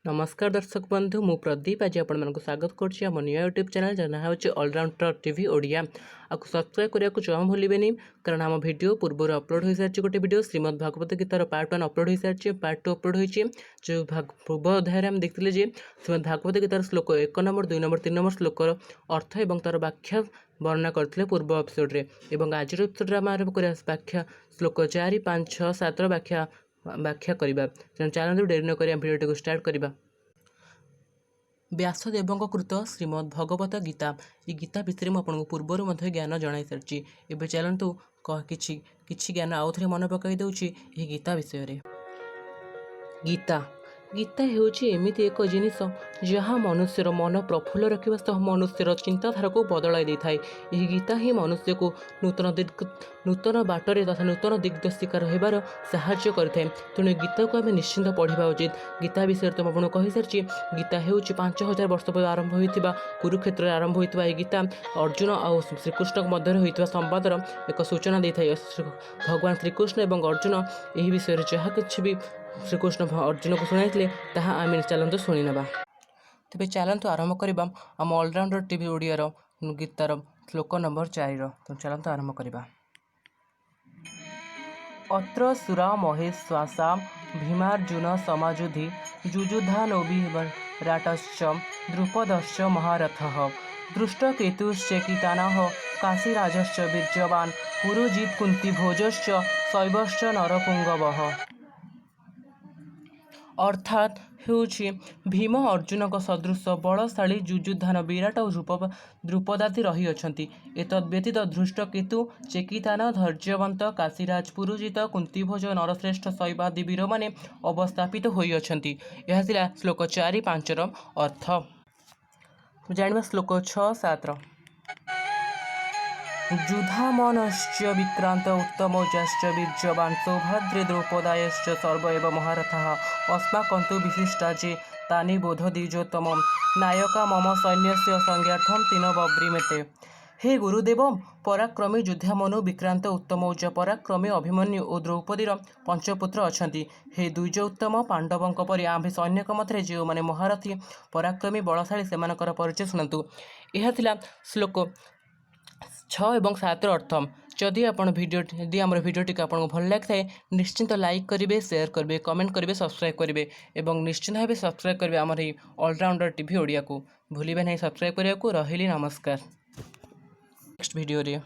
नमस्कार दर्शक बंधु मु प्रदीप आज आपको स्वागत करुँच आम न्यू यूट्यूब चैनल जहाँ हूँ ऑलराउंडर टीवी ओडिया आपको सब्सक्राइब करने को जमा भूलें कारण आम वीडियो पूर्व अपलोड हो सारी गोटे वीडियो श्रीमद भागवत गीतार पार्ट 1 अपलोड हो सारी पार्ट 2 अपलोड होती जो पूर्व अध्याय आम देखते श्रीमद भागवत गीतार श्लोक 1 नंबर 2 नंबर 3 नंबर श्लोकर अर्थ और तार व्याख्या वर्णना करते पूर्व एपिसोड्रे आज एपिसोड आम आरंभ कर व्याख्या श्लोक 4 5 6 7 व्याख्या करवा चलते डेरी नक भिडियो को स्टार्ट करवा। व्यासदेव कृत श्रीमद भगवत गीता ये गीता विषय में आपको पूर्वर ज्ञान जन सारी एवं चलतु किछि ज्ञान आउ थे मन पकई दूची गीता विषय। गीता गीता होची एमिति एक जिनिस जहाँ मनुष्यर मन प्रफुल्ल रखा सह मनुष्यर चिंताधारा को बदलाई दे थाए। यह गीता ही मनुष्य को नूतन बाटरे तथा नूतन दिग्दर्शिकार होबार साहाय्य करें। तेणु गीता को आम निश्चिंत पढ़ा उचित। गीता विषय तो आपको कही सारी गीता हूँ 5000 वर्ष पर आरंभ होता कुरुक्षेत्र आरंभ होता यह गीता अर्जुन और श्रीकृष्ण मध्य होता संवादर एक सूचना दे था। भगवान श्रीकृष्ण और अर्जुन यह विषय जहाँ कि भी श्रीकृष्ण अर्जुन को शुणाई आम चलते शुणी ना तेज चलतु आरंभ करवा आम ऑलराउंडर टीवी ओडियार गीतार श्लोक नंबर 4 तो चलतु आरंभ करवा। अत्र सुरा महेश्वासा भीमार्जुन समाजुधि जुजुधानोभिराटश्च द्रुपदश्च महारथः दृष्टकेतुश्चेकितानः काशीराजश्च वीर्यवान् पुरुजित् कुन्तीभोजश्च शैवश्च नरपुंगवः। अर्थात होउछि भीम अर्जुन का सदृश बलशाली जुजुधान विराट और द्रुपदादि रही अछंती। एतद् व्यतीत धृष्टकेतु चेकितान धैर्यवंत काशीराज पुरुजित कुंतीभोज नरश्रेष्ठ शैवादि वीर माने अवस्थापित होई अछंती। यह थिला श्लोक 4 5 अर्थ। जानिबा श्लोक 6 7 जुधामनश्च विक्रांत उत्तमौजाश्च वीर्यवान् सौभद्रे द्रौपदायश्च सर्व एव महारथाः अस्माकन्तु विशिष्टा जे तानि बोधदिजोत्तम नायका मम सैन्यस्य संज्ञार्थं तीन बब्रीमेते। हे गुरुदेव पराक्रमी युद्धामनु विक्रांत उत्तमौज पराक्रमी अभिमन्यु और द्रौपदीर पंचपुत्र अछंती। हे द्विज उत्तम पांडवों परि आम्भे सैन्यक मध्य जो माने महारथी पराक्रमी बलशाली सेमानकर परिचय शुणु। यह थिला श्लोक 6 और 7 अर्थ। जदि आम भिडियोटी आपको भल लगी है निश्चिंत लाइक करेंगे शेयर करेंगे कमेंट करेंगे सब्सक्राइब करेंगे और निश्चिंत भाव सब्सक्राइब करेंगे आम ऑलराउंडर टीवी ओडिया को भूलिए नहीं सब्सक्राइब करने को। रही नमस्कार नेक्स्ट वीडियो रे।